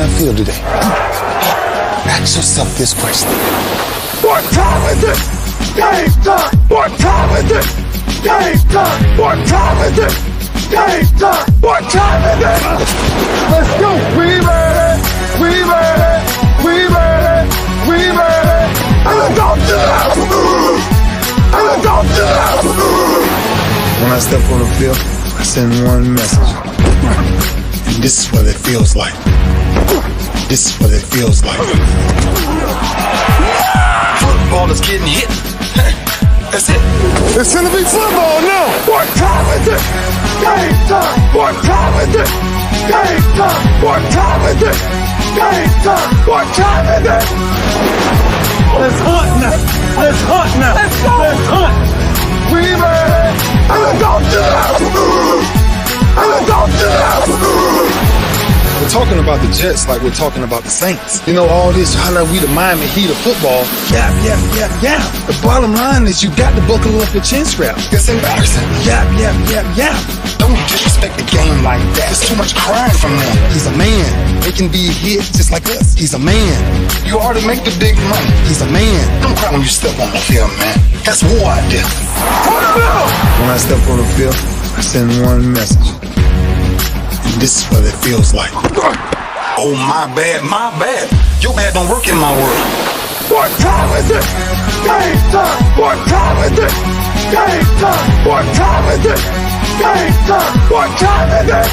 I feel today? Ask yourself this question. What time is it? Game time! What time is it? Game time! What time is it? Game time! What time is it? Let's go! We ready! We ready! We ready! We ready! And let's go to the house! And let's go to the house! When I step on the field, I send one message. And this is what it feels like. This is what it feels like. Football is getting hit. That's it. It's gonna be football now! What time is it? Game time! What time is it? Game time! What time is it? Game time! What time is it? Let's hunt now! Let's hunt now! Let's go! Let's hunt! We ready! And let's go to the house! And let's go to the house! We're talking about the Jets like we're talking about the Saints. You know, all this, how like we the Miami Heat of football. Yeah. The bottom line is you got to buckle up your chin strap. It's embarrassing. Yeah. Don't disrespect the game like that. There's too much crying from them. He's a man. They can be hit just like us. He's a man. You already make the big money. He's a man. Don't cry when you step on the field, man. That's war out there. When I step on the field, I send one message. This is what it feels like. Oh, my bad. Your bad don't work in my world. What time is it? Game time! What time is it? Game time! What time is it? Game time! What time is it?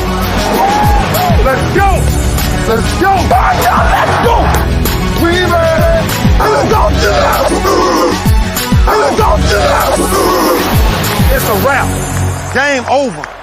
Let's go! Let's go! Let's go! We ready! And let's go to the house! And let's go to the house! It's a wrap. Game over.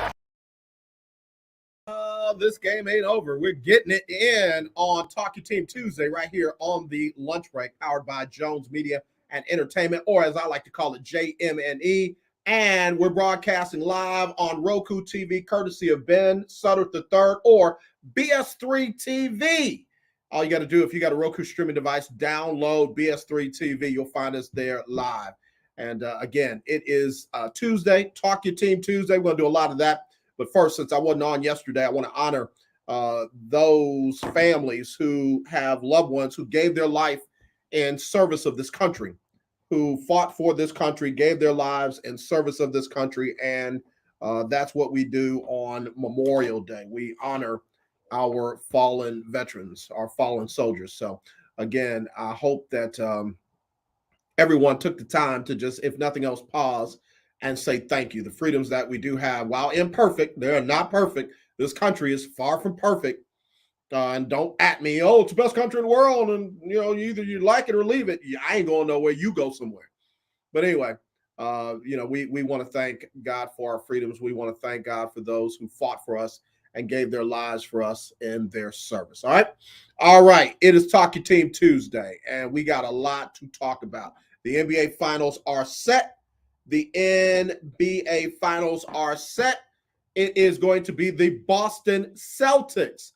This game ain't over. We're getting it in on Talk Your Team Tuesday right here on the lunch break, powered by Jones Media and Entertainment, or as I like to call it, JM&E. And we're broadcasting live on ROKU TV, courtesy of Ben Sutter III or BS3 TV. All you got to do, if you got a Roku streaming device, download BS3 TV. You'll find us there live. And again, it is Tuesday, Talk Your Team Tuesday. We're going to do a lot of that. But first, since I wasn't on yesterday, I want to honor those families who have loved ones who gave their life in service of this country, who fought for this country, gave their lives in service of this country. And that's what we do on Memorial Day. We honor our fallen veterans, our fallen soldiers. So again, I hope that everyone took the time to just, if nothing else, pause and say thank you. The freedoms that we do have, while imperfect, they're not perfect. This country is far from perfect. And don't at me, oh, it's the best country in the world, and either you like it or leave it. I ain't going nowhere. You go somewhere. But anyway, we want to thank God for our freedoms. We want to thank God for those who fought for us and gave their lives for us in their service. All right. It is Talk Your Team Tuesday, and we got a lot to talk about. The NBA Finals are set. The NBA Finals are set. It is going to be the Boston Celtics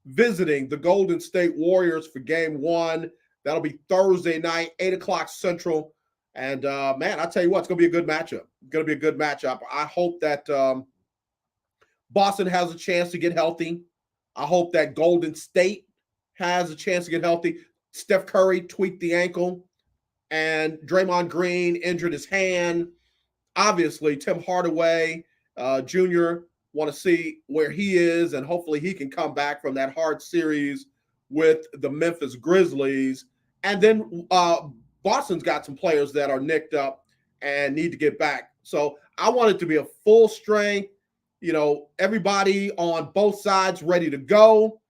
visiting the Golden State Warriors for Game 1. That'll be Thursday night, 8 o'clock Central. And, man, I tell you what, it's going to be a good matchup. It's going to be a good matchup. I hope that Boston has a chance to get healthy. I hope that Golden State has a chance to get healthy. Steph Curry tweaked the ankle, and Draymond Green injured his hand. Obviously, Tim Hardaway Jr. want to see where he is, and hopefully he can come back from that hard series with the Memphis Grizzlies. And then Boston's got some players that are nicked up and need to get back. So I want it to be a full strength, everybody on both sides ready to go.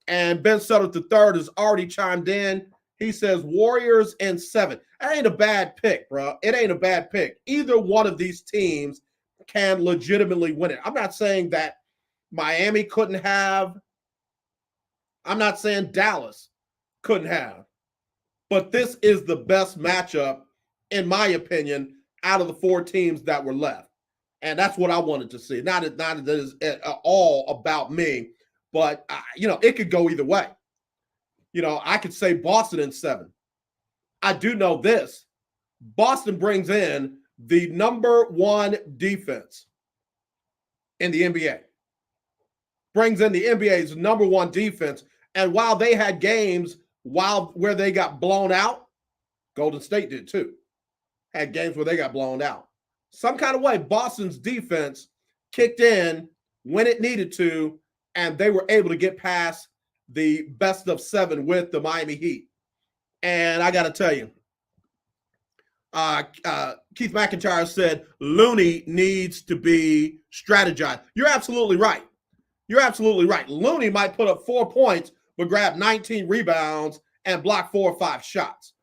And Ben Sutter III has already chimed in. He says Warriors in 7. That ain't a bad pick, bro. It ain't a bad pick. Either one of these teams can legitimately win it. I'm not saying that Miami couldn't have. I'm not saying Dallas couldn't have. But this is the best matchup, in my opinion, out of the 4 teams that were left. And that's what I wanted to see. Not that it's at all about me, but, it could go either way. I could say Boston in 7. I do know this. Boston brings in the number 1 defense in the NBA. Brings in the NBA's number 1 defense. And while they had games where they got blown out, Golden State did too. Had games where they got blown out. Some kind of way, Boston's defense kicked in when it needed to, and they were able to get past the best of 7 with the Miami Heat. And I got to tell you, Keith McIntyre said Looney needs to be strategized. You're absolutely right. You're absolutely right. Looney might put up 4 points, but grab 19 rebounds and block 4 or 5 shots.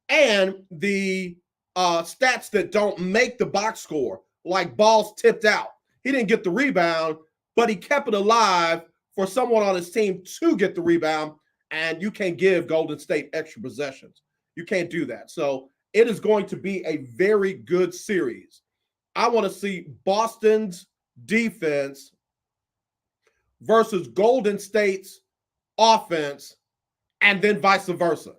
And the stats that don't make the box score, like balls tipped out. He didn't get the rebound, but he kept it alive for someone on his team to get the rebound, and you can't give Golden State extra possessions. You can't do that. So it is going to be a very good series. I want to see Boston's defense versus Golden State's offense, and then vice versa.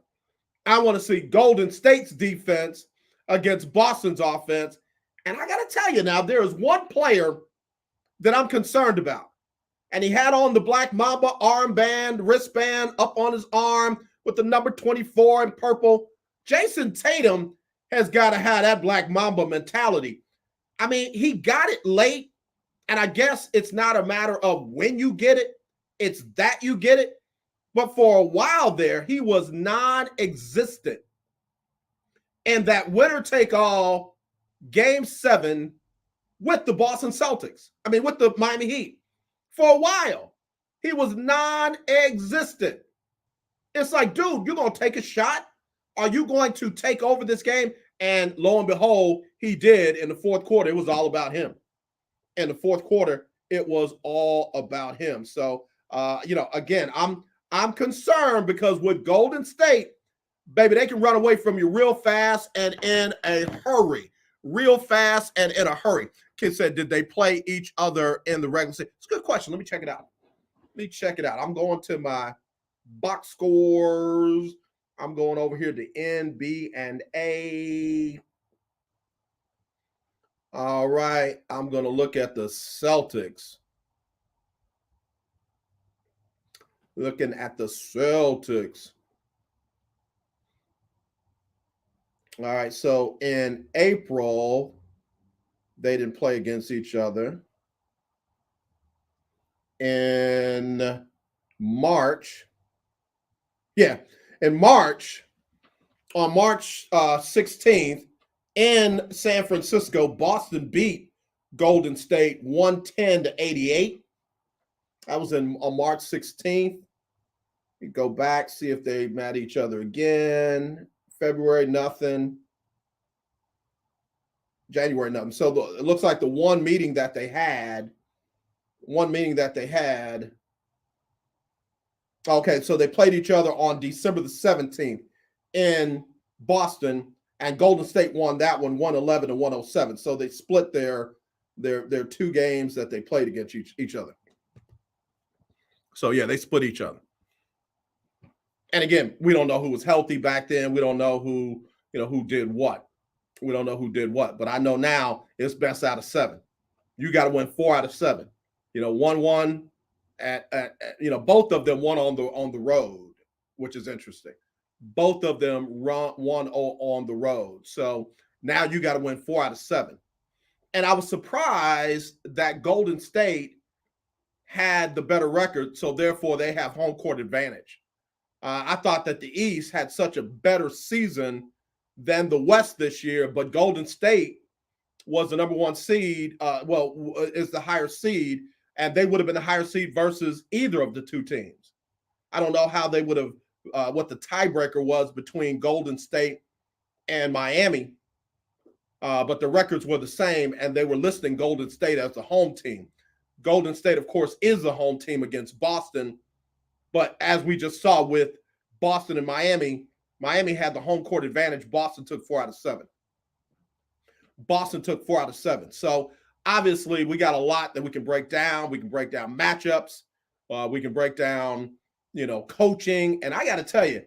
I want to see Golden State's defense against Boston's offense. And I got to tell you now, there is one player that I'm concerned about. And he had on the Black Mamba armband, wristband up on his arm with the number 24 in purple. Jason Tatum has got to have that Black Mamba mentality. I mean, he got it late, and I guess it's not a matter of when you get it, it's that you get it. But for a while there, he was non-existent in that winner-take-all Game 7 with the Boston Celtics. I mean, with the Miami Heat. For a while, he was non-existent. It's like, dude, you're going to take a shot? Are you going to take over this game? And lo and behold, he did in the fourth quarter. It was all about him. In the fourth quarter, it was all about him. So, again, I'm concerned because with Golden State, baby, they can run away from you real fast and in a hurry. Real fast and in a hurry. Kid said, did they play each other in the regular season? It's a good question. Let me check it out. I'm going to my box scores. I'm going over here to NBA. All right. I'm going to look at the Celtics. Looking at the Celtics. All right. So in April, they didn't play against each other. In March, on March 16th in San Francisco, Boston beat Golden State 110-88. That was on March 16th. You go back, see if they met each other again. February, nothing. January, nothing. So it looks like the one meeting that they had. Okay, so they played each other on December the 17th in Boston, and Golden State won that one 111-107. So they split their 2 games that they played against each other. So yeah, they split each other. And again, we don't know who was healthy back then. We don't know who did what. We don't know who did what, but I know now it's best out of 7. You got to win 4 out of 7. 1-1 at both of them won on the road, which is interesting. Both of them won on the road. So now you got to win 4 out of 7. And I was surprised that Golden State had the better record, so therefore they have home court advantage. I thought that the East had such a better season than the West this year, but Golden State was the number 1 seed, is the higher seed, and they would have been the higher seed versus either of the 2 teams. I don't know how they would have, what the tiebreaker was between Golden State and Miami, but the records were the same, and they were listing Golden State as the home team. Golden State, of course, is the home team against Boston, but as we just saw with Boston and Miami had the home court advantage. Boston took 4 out of 7. So obviously we got a lot that we can break down. We can break down matchups. We can break down, coaching. And I got to tell you,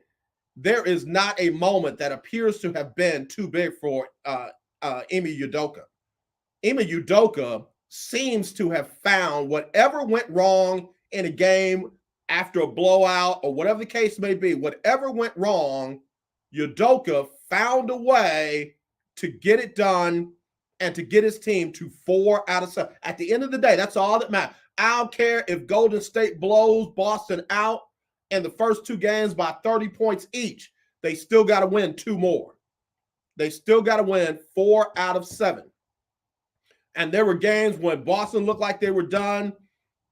there is not a moment that appears to have been too big for Ime Udoka. Ime Udoka seems to have found whatever went wrong in a game after a blowout or whatever the case may be, whatever went wrong, Udoka found a way to get it done and to get his team to 4 out of 7. At the end of the day, that's all that matters. I don't care if Golden State blows Boston out in the first 2 games by 30 points each. They still got to win 2 more. They still got to win 4 out of 7. And there were games when Boston looked like they were done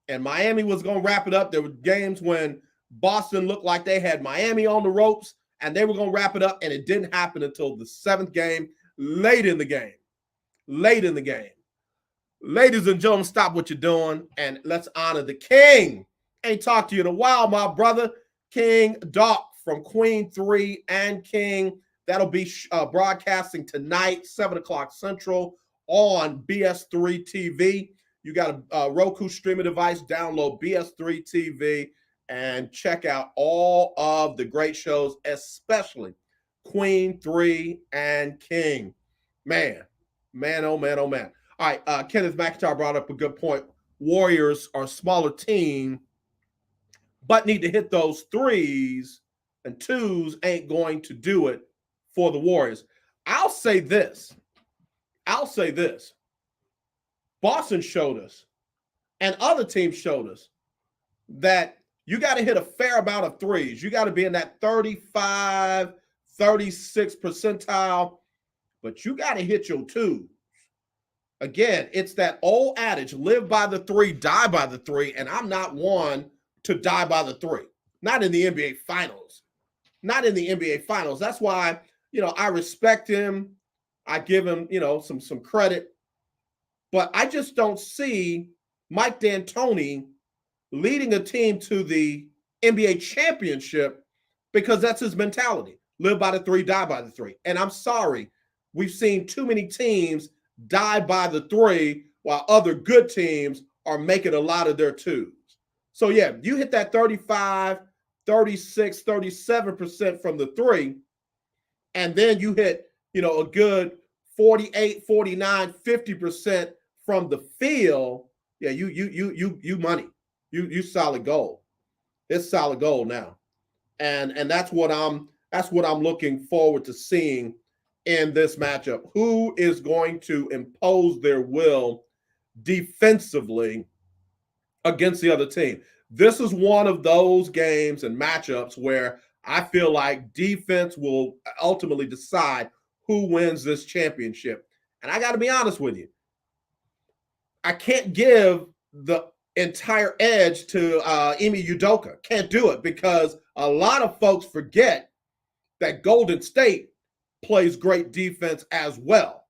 and Miami was going to wrap it up. There were games when Boston looked like they had Miami on the ropes and they were going to wrap it up, and it didn't happen until the 7th game, late in the game. Ladies and gentlemen, stop what you're doing and let's honor the king. Ain't talked to you in a while, my brother. King Doc from Queen 3 and King. That'll be broadcasting tonight, 7 o'clock Central on BS3 TV. You got a ROKU streaming device, download BS3 TV and check out all of the great shows, especially Queen 3 and King. Man, oh man. All right, Kenneth McIntyre brought up a good point. Warriors are a smaller team, but need to hit those 3s, and 2s ain't going to do it for the Warriors. I'll say this. Boston showed us, and other teams showed us, that you got to hit a fair amount of 3s. You got to be in that 35, 36 percentile, but you got to hit your 2s. Again, it's that old adage, live by the 3, die by the 3, and I'm not one to die by the 3. Not in the NBA Finals. That's why, I respect him. I give him, some credit. But I just don't see Mike D'Antoni leading a team to the NBA championship, because that's his mentality. Live by the 3, die by the 3. And I'm sorry, we've seen too many teams die by the 3 while other good teams are making a lot of their 2s. So yeah, you hit that 35, 36, 37% from the 3, and then you hit, a good 48, 49, 50% from the field. Yeah, you money. You solid gold. It's solid gold now. And that's what I'm looking forward to seeing in this matchup. Who is going to impose their will defensively against the other team? This is one of those games and matchups where I feel like defense will ultimately decide who wins this championship. And I got to be honest with you, I can't give the entire edge to Ime Udoka. Can't do it, because a lot of folks forget that Golden State plays great defense as well.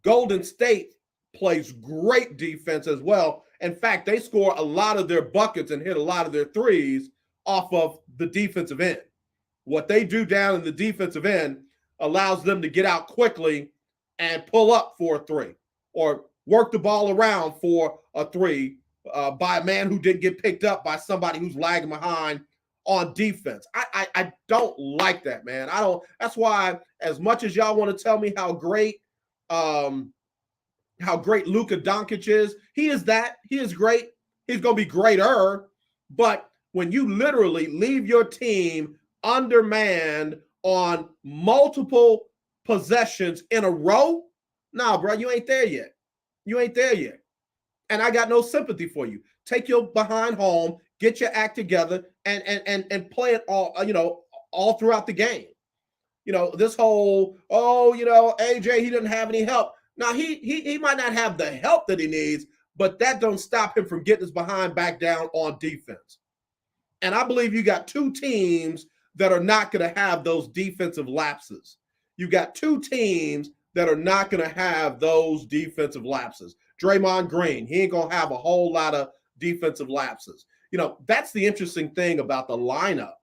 Golden State plays great defense as well. In fact, they score a lot of their buckets and hit a lot of their 3s off of the defensive end. What they do down in the defensive end allows them to get out quickly and pull up for a 3, or work the ball around for a 3 by a man who didn't get picked up by somebody who's lagging behind on defense. I don't like that, man. I don't. That's why, as much as y'all want to tell me how great Luka Doncic is, he is that. He is great. He's going to be greater. But when you literally leave your team undermanned on multiple possessions in a row, nah, bro, you ain't there yet. And I got no sympathy for you. Take your behind home, get your act together, and play it all throughout the game. This whole, AJ, he didn't have any help. Now, he might not have the help that he needs, but that don't stop him from getting his behind back down on defense. And I believe you got 2 teams that are not going to have those defensive lapses. You got 2 teams that are not going to have those defensive lapses. Draymond Green, he ain't going to have a whole lot of defensive lapses. That's the interesting thing about the lineup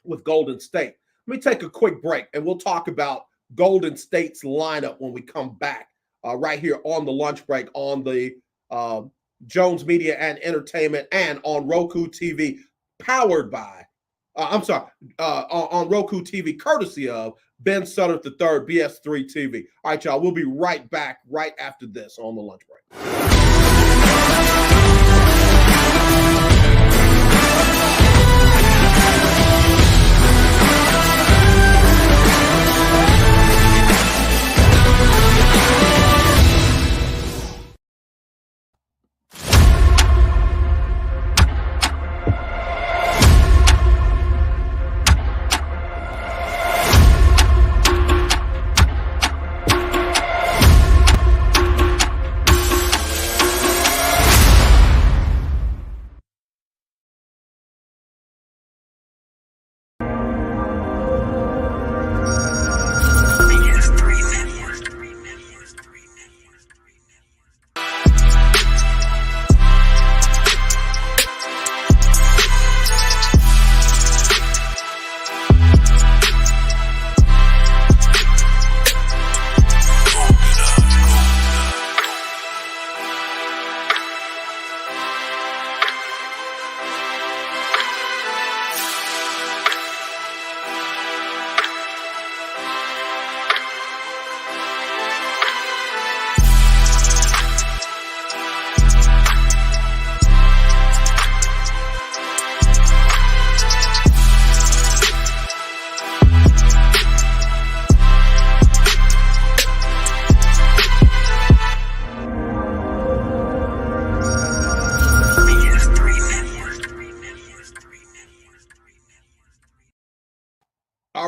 with Golden State. Let me take a quick break, and we'll talk about Golden State's lineup when we come back right here on the lunch break on the Jones Media and Entertainment and on ROKU TV, powered by, on ROKU TV, courtesy of Ben Sutter III, BS3 TV. All right, y'all, we'll be right back right after this on the lunch break.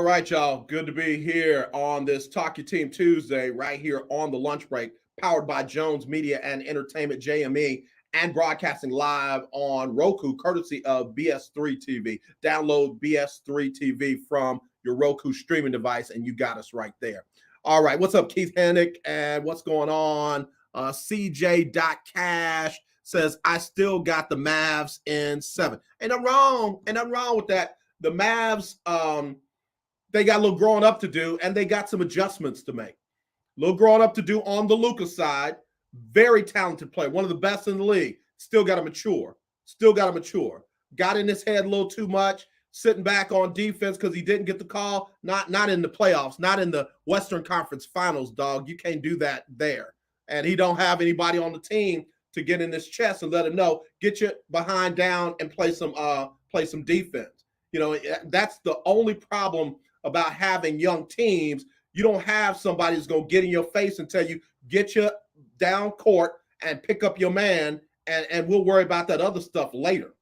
right, y'all. Good to be here on this Talk Your Team Tuesday, right here on the lunch break, powered by Jones Media and Entertainment, JM&E, and broadcasting live on Roku, courtesy of BS3 TV. Download BS3 TV from your Roku streaming device, and you got us right there. All right, what's up, Keith Hennick, and what's going on? CJ.Cash says, I still got the Mavs in 7. And I'm wrong with that. The Mavs, they got a little growing up to do, and they got some adjustments to make. A little growing up to do on the Luka side. Very talented player, one of the best in the league. Still got to mature. Got in his head a little too much, sitting back on defense because he didn't get the call. Not in the playoffs, not in the Western Conference Finals, dog. You can't do that there. And he don't have anybody on the team to get in his chest and let him know, get your behind down and play some defense. You know, that's the only problem about having young teams. You don't have somebody who's going to get in your face and tell you, get you down court and pick up your man, and we'll worry about that other stuff later.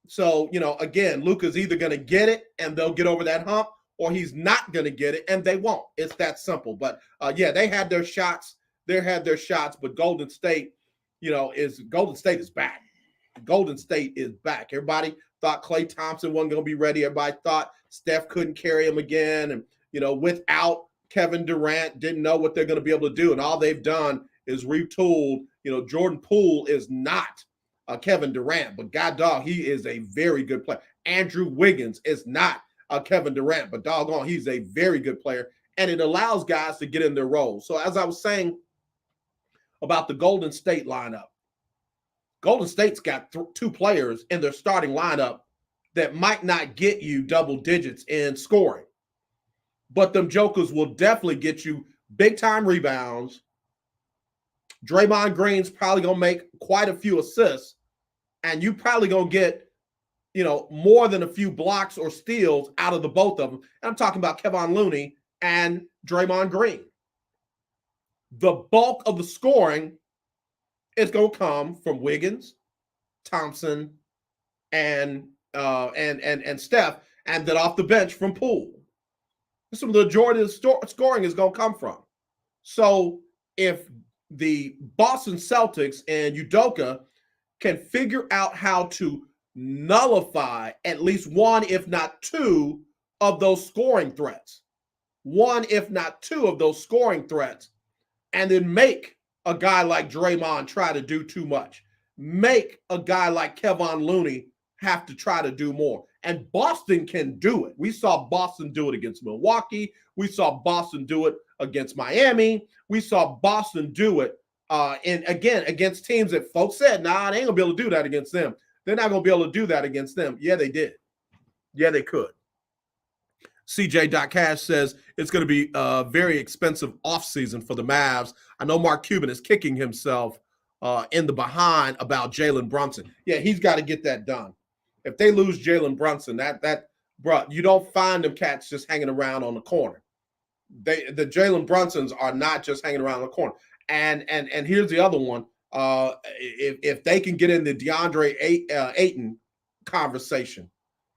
So, you know, again, Luka's either going to get it and they'll get over that hump, or he's not going to get it and they won't. It's that simple. But, yeah, they had their shots. But Golden State, Golden State is back. Golden State is back. Everybody thought Klay Thompson wasn't going to be ready. Everybody thought Steph couldn't carry him again. And, without Kevin Durant, didn't know what they're going to be able to do. And all they've done is retooled. Jordan Poole is not Kevin Durant, but God dog, he is a very good player. Andrew Wiggins is not Kevin Durant, but doggone, he's a very good player. And it allows guys to get in their roles. So as I was saying about the Golden State lineup, Golden State's got 2 players in their starting lineup that might not get you double digits in scoring. But them jokers will definitely get you big-time rebounds. Draymond Green's probably going to make quite a few assists. And you probably going to get, more than a few blocks or steals out of the both of them. And I'm talking about Kevon Looney and Draymond Green. The bulk of the scoring is going to come from Wiggins, Thompson, and Steph, and then off the bench from Poole. This is where the majority of the scoring is going to come from. So if the Boston Celtics and Udoka can figure out how to nullify at least one, if not two, of those scoring threats, and then make a guy like Draymond try to do too much, make a guy like Kevon Looney have to try to do more. And Boston can do it. We saw Boston do it against Milwaukee. We saw Boston do it against Miami. We saw Boston do it against teams that folks said, nah, they ain't gonna be able to do that against them. They're not gonna be able to do that against them. Yeah, they did. Yeah, they could. CJ.Cash says it's going to be a very expensive offseason for the Mavs. I know Mark Cuban is kicking himself in the behind about Jalen Brunson. Yeah, he's got to get that done. If they lose Jalen Brunson, bro, you don't find them cats just hanging around on the corner. The Jalen Brunsons are not just hanging around the corner. And here's the other one. If they can get in the DeAndre Ayton conversation,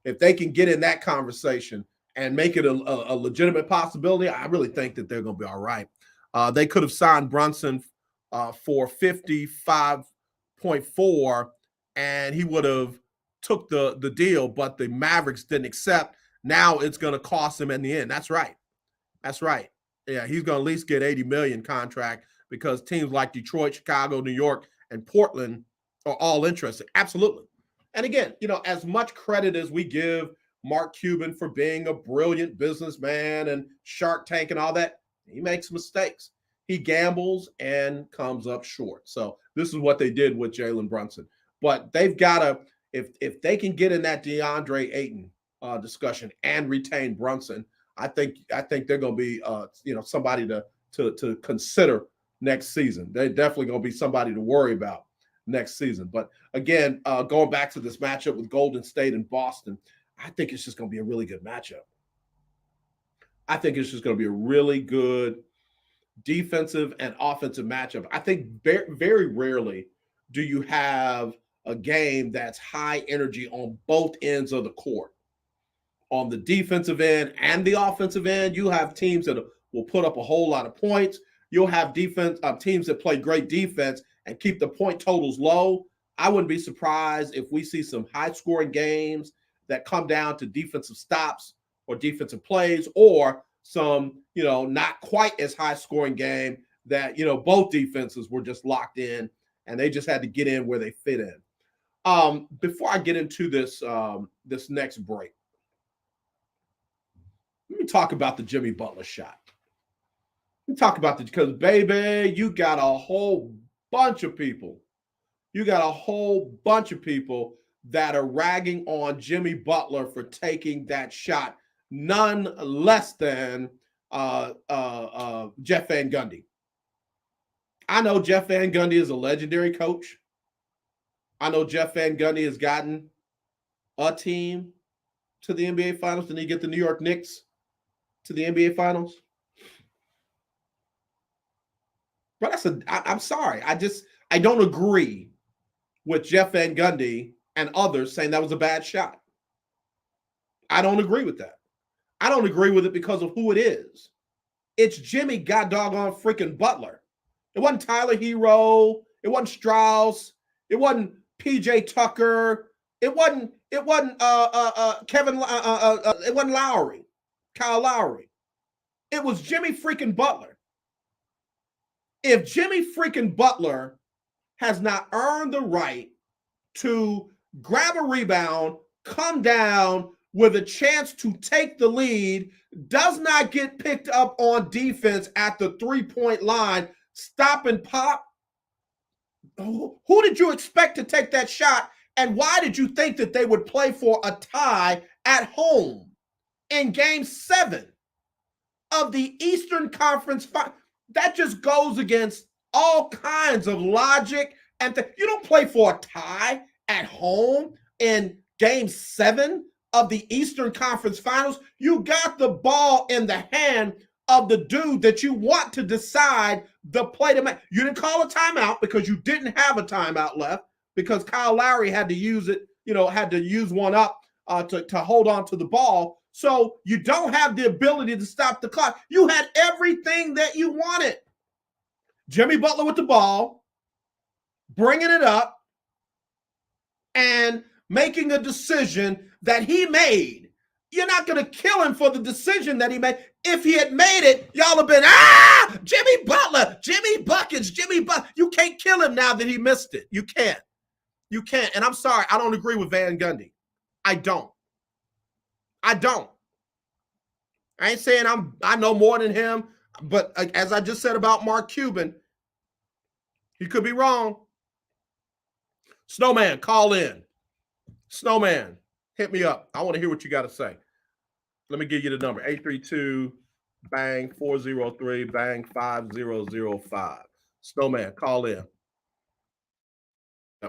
if they can get in that conversation and make it a legitimate possibility, I really think that they're going to be all right. They could have signed Brunson for $55.4, and he would have took the deal, but the Mavericks didn't accept. Now it's going to cost him in the end. That's right. Yeah, he's going to at least get $80 million contract because teams like Detroit, Chicago, New York, and Portland are all interested. Absolutely. And again, as much credit as we give Mark Cuban for being a brilliant businessman and Shark Tank and all that, he makes mistakes. He gambles and comes up short. So this is what they did with Jalen Brunson. But they've got to, if they can get in that DeAndre Ayton discussion and retain Brunson, I think they're going to be somebody to consider next season. They're definitely going to be somebody to worry about next season. But again, going back to this matchup with Golden State and Boston, I think it's just going to be a really good matchup. I think it's just going to be a really good defensive and offensive matchup. I think very, very rarely do you have a game that's high energy on both ends of the court. on the defensive end and the offensive end. You have teams that will put up a whole lot of points. You'll have teams that play great defense and keep the point totals low. I wouldn't be surprised if we see some high-scoring games that come down to defensive stops or defensive plays, or some, not quite as high-scoring game that, both defenses were just locked in and they just had to get in where they fit in. Before I get into this next break, let me talk about the Jimmy Butler shot. Let me talk about because, baby, you got a whole bunch of people. That are ragging on Jimmy Butler for taking that shot, none less than Jeff Van Gundy. I know Jeff Van Gundy is a legendary coach. I know Jeff Van Gundy has gotten a team to the NBA Finals. Didn't he get the New York Knicks to the NBA Finals? But I'm sorry. I don't agree with Jeff Van Gundy and others saying that was a bad shot. I don't agree with that. I don't agree with it because of who it is. It's Jimmy goddoggone freaking Butler. It wasn't Tyler Hero. It wasn't Strauss. It wasn't PJ Tucker. It wasn't Kevin. It wasn't Lowry, Kyle Lowry. It was Jimmy freaking Butler. If Jimmy freaking Butler has not earned the right to grab a rebound, come down with a chance to take the lead, does not get picked up on defense at the three-point line, stop and pop, who did you expect to take that shot? And why did you think that they would play for a tie at home in Game 7 of the Eastern Conference? That just goes against all kinds of logic. And you don't play for a tie at home in Game 7 of the Eastern Conference Finals. You got the ball in the hand of the dude that you want to decide the play to make. You didn't call a timeout because you didn't have a timeout left, because Kyle Lowry had to use it, had to use one up to hold on to the ball. So you don't have the ability to stop the clock. You had everything that you wanted. Jimmy Butler with the ball, bringing it up, and making a decision that he made. You're not going to kill him for the decision that he made. If he had made it, y'all have been, Jimmy Butler, Jimmy Buckets, Jimmy Buckets. You can't kill him now that he missed it. You can't. You can't. And I'm sorry, I don't agree with Van Gundy. I don't. I ain't saying I know more than him, but as I just said about Mark Cuban, he could be wrong. Snowman, call in. Snowman, hit me up. I want to hear what you got to say. Let me give you the number, 832-BANG-403-BANG-5005. Snowman, call in.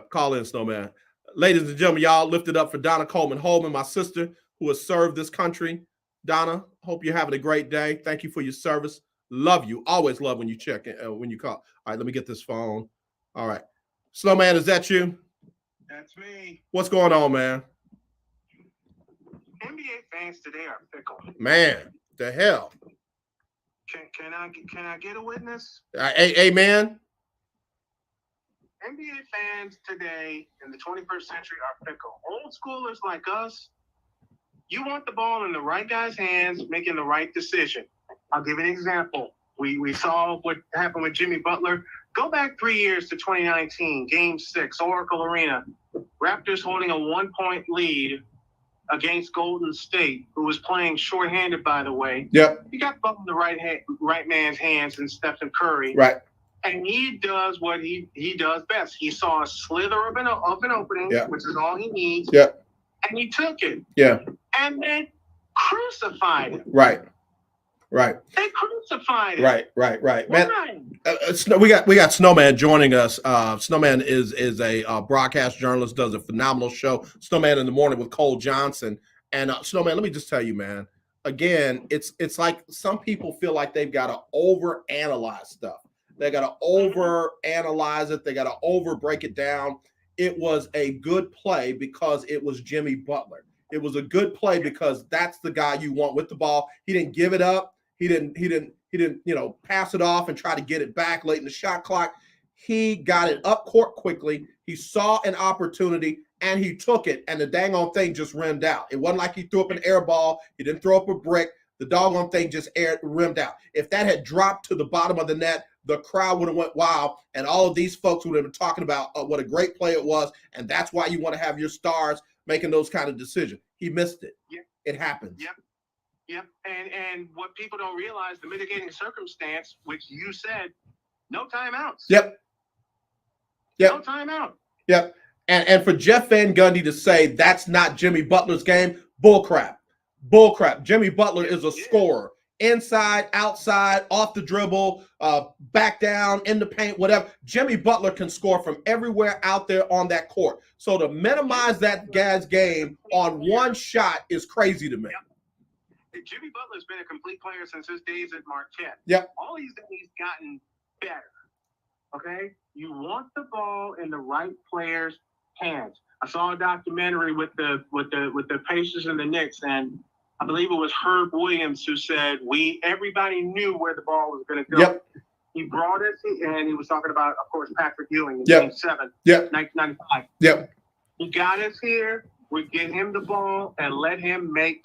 Call in, Snowman. Ladies and gentlemen, y'all lift it up for Donna Coleman-Holman, my sister, who has served this country. Donna, hope you're having a great day. Thank you for your service. Love you. Always love when you check in, when you call. All right, let me get this phone. All right. Snowman, is that you? That's me. What's going on, man? NBA fans today are fickle. Man, the hell. Can I get a witness? Amen. NBA fans today in the 21st century are fickle. Old schoolers like us, you want the ball in the right guy's hands, making the right decision. I'll give an example. We saw what happened with Jimmy Butler. Go back 3 years to 2019, Game 6, Oracle Arena. Raptors holding a 1-point lead against Golden State, who was playing shorthanded, by the way. Yep. You got the ball in the right man's hands in Stephen Curry. Right. And he does what he does best. He saw a slither of an opening, yep. which is all he needs. Yep. And he took it. Yeah. And then crucified him. Right. They crucified him. Right. Why? Man, we got Snowman joining us. Snowman is a broadcast journalist, does a phenomenal show, Snowman in the Morning with Cole Johnson. And Snowman, let me just tell you, man, again, it's like some people feel like they've got to overanalyze stuff. They got to overanalyze it. They got to break it down. It was a good play because it was Jimmy Butler. It was a good play because that's the guy you want with the ball. He didn't give it up. He didn't, pass it off and try to get it back late in the shot clock. He got it up court quickly. He saw an opportunity and he took it, and the dang on thing just rimmed out. It wasn't like he threw up an air ball. He didn't throw up a brick. The doggone thing just rimmed out. If that had dropped to the bottom of the net, the crowd would have went wild, and all of these folks would have been talking about what a great play it was, and that's why you want to have your stars making those kind of decisions. He missed it. Yep. It happens. Yep. And what people don't realize, the mitigating circumstance, which you said, no timeouts. Yep. No timeout. Yep. And for Jeff Van Gundy to say that's not Jimmy Butler's game, bullcrap. Jimmy Butler is a scorer. Inside, outside, off the dribble, back down, in the paint, whatever. Jimmy Butler can score from everywhere out there on that court. So to minimize that guy's game on one shot is crazy to me. Jimmy Butler's been a complete player since his days at Marquette. Yep. All he's done, he's gotten better. Okay? You want the ball in the right player's hands. I saw a documentary with the Pacers and the Knicks, and I believe it was Herb Williams who said everybody knew where the ball was going to go. Yep. He brought it, and he was talking about, of course, Patrick Ewing in Game 7, 1995. Yep. He got us here. We get him the ball and let him make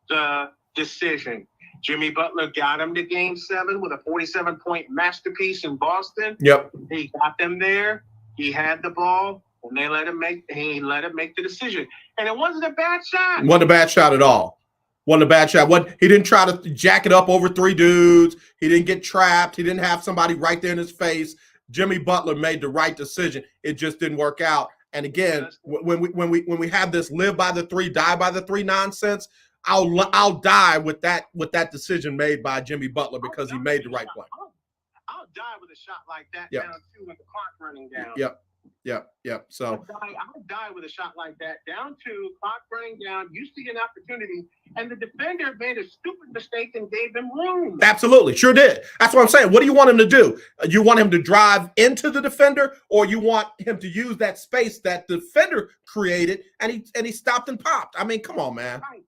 the decision. Jimmy Butler got him to Game 7 with a 47-point masterpiece in Boston. Yep. He got them there. He had the ball, and he let him make the decision. And it wasn't a bad shot. Wasn't a bad shot at all. Wasn't a bad shot. He didn't try to jack it up over three dudes. He didn't get trapped. He didn't have somebody right there in his face. Jimmy Butler made the right decision. It just didn't work out. And again, when we have this live by the three, die by the three nonsense, I'll die with that decision made by Jimmy Butler because he made the right play. I'll die with a shot like that down two with the clock running down. Yep. So I'll die with a shot like that down two, clock running down. You see an opportunity, and the defender made a stupid mistake and gave him room. Absolutely, sure did. That's what I'm saying. What do you want him to do? You want him to drive into the defender, or you want him to use that space that the defender created, and he stopped and popped? I mean, come on, man. Right.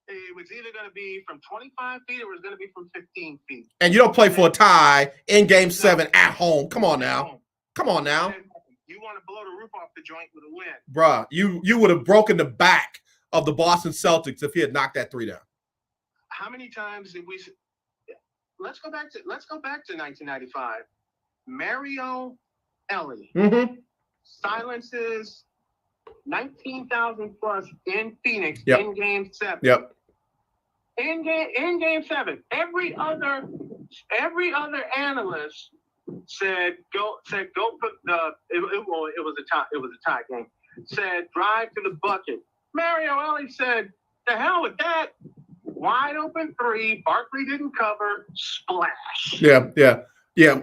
It was either going to be from 25 feet or it was going to be from 15 feet. And you don't play for a tie in Game 7 at home. Come on now. You want to blow the roof off the joint with a win. Bruh, you would have broken the back of the Boston Celtics if he had knocked that three down. How many times did we – let's go back to 1995. Mario Ellie silences 19,000 plus in Phoenix in Game 7. Yep. In Game 7, every other analyst said go for the it was a tie game. Said drive to the bucket. Mario Ellie said, "The hell with that! Wide open three. Barkley didn't cover. Splash." Yeah.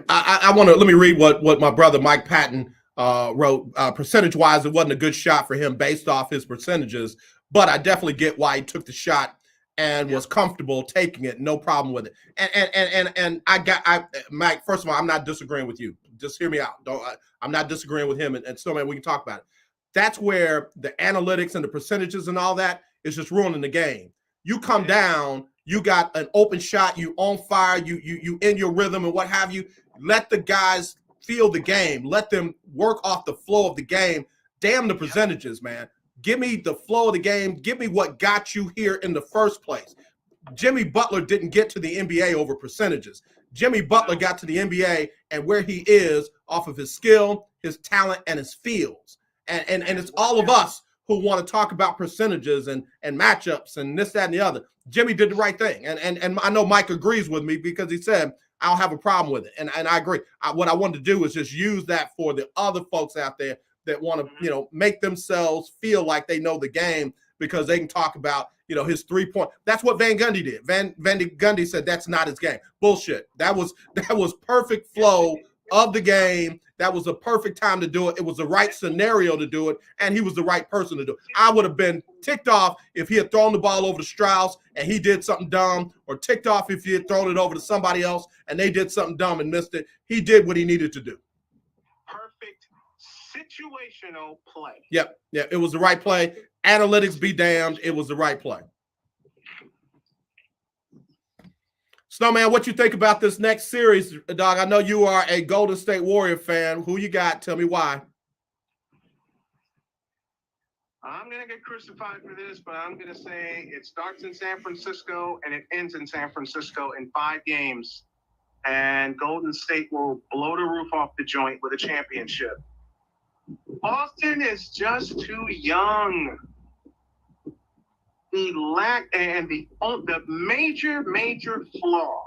I want to let me read what my brother Mike Patton wrote. Percentage wise, it wasn't a good shot for him based off his percentages, but I definitely get why he took the shot and was comfortable taking it, no problem with it. And Mike, first of all, I'm not disagreeing with you. Just hear me out. I'm not disagreeing with him, and so man, we can talk about it. That's where the analytics and the percentages and all that is just ruining the game. You come down, you got an open shot, you on fire, you in your rhythm and what have you. Let the guys feel the game. Let them work off the flow of the game. Damn the percentages, man. Give me the flow of the game. Give me what got you here in the first place. Jimmy Butler didn't get to the NBA over percentages. Jimmy Butler got to the NBA and where he is off of his skill, his talent, and his feels. And it's all of us who want to talk about percentages and matchups and this, that, and the other. Jimmy did the right thing. And I know Mike agrees with me because he said, I don't have a problem with it. And I agree. What I wanted to do is just use that for the other folks out there that want to, make themselves feel like they know the game because they can talk about, his 3-point. That's what Van Gundy did. Van Gundy said that's not his game. Bullshit. That was perfect flow of the game. That was the perfect time to do it. It was the right scenario to do it, and he was the right person to do it. I would have been ticked off if he had thrown the ball over to Strauss and he did something dumb, or ticked off if he had thrown it over to somebody else and they did something dumb and missed it. He did what he needed to do. situational play. Yep. Yeah, it was the right play. Analytics be damned. It was the right play. Snowman, what you think about this next series, dog? I know you are a Golden State Warrior fan. Who you got? Tell me why. I'm going to get crucified for this, but I'm going to say it starts in San Francisco and it ends in San Francisco in 5 games. And Golden State will blow the roof off the joint with a championship. Boston is just too young. The lack and the major flaw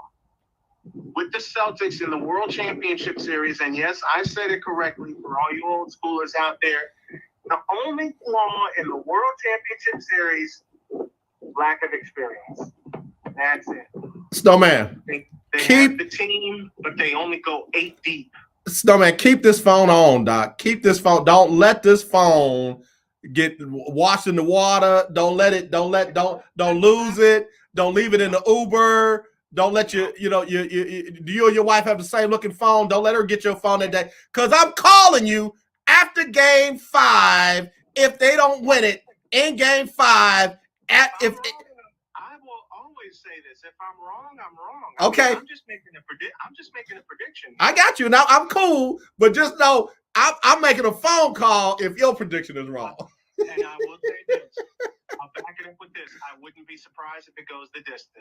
with the Celtics in the World Championship Series, and yes, I said it correctly for all you old schoolers out there, the only flaw in the World Championship Series, lack of experience. That's it. Snowman. They have the team, but they only go 8 deep. Snowman, keep this phone on, Doc. Keep this phone. Don't let this phone get washed in the water. Don't lose it. Don't leave it in the Uber. Don't let do you and your wife have the same looking phone? Don't let her get your phone that day. Because I'm calling you after game 5 if they don't win it in game 5. I will always say this. If I'm wrong, I'm wrong. Okay. I'm just making a prediction. I got you. Now I'm cool, but just know I'm making a phone call if your prediction is wrong. And I will say this. I'll back it up with this. I wouldn't be surprised if it goes the distance.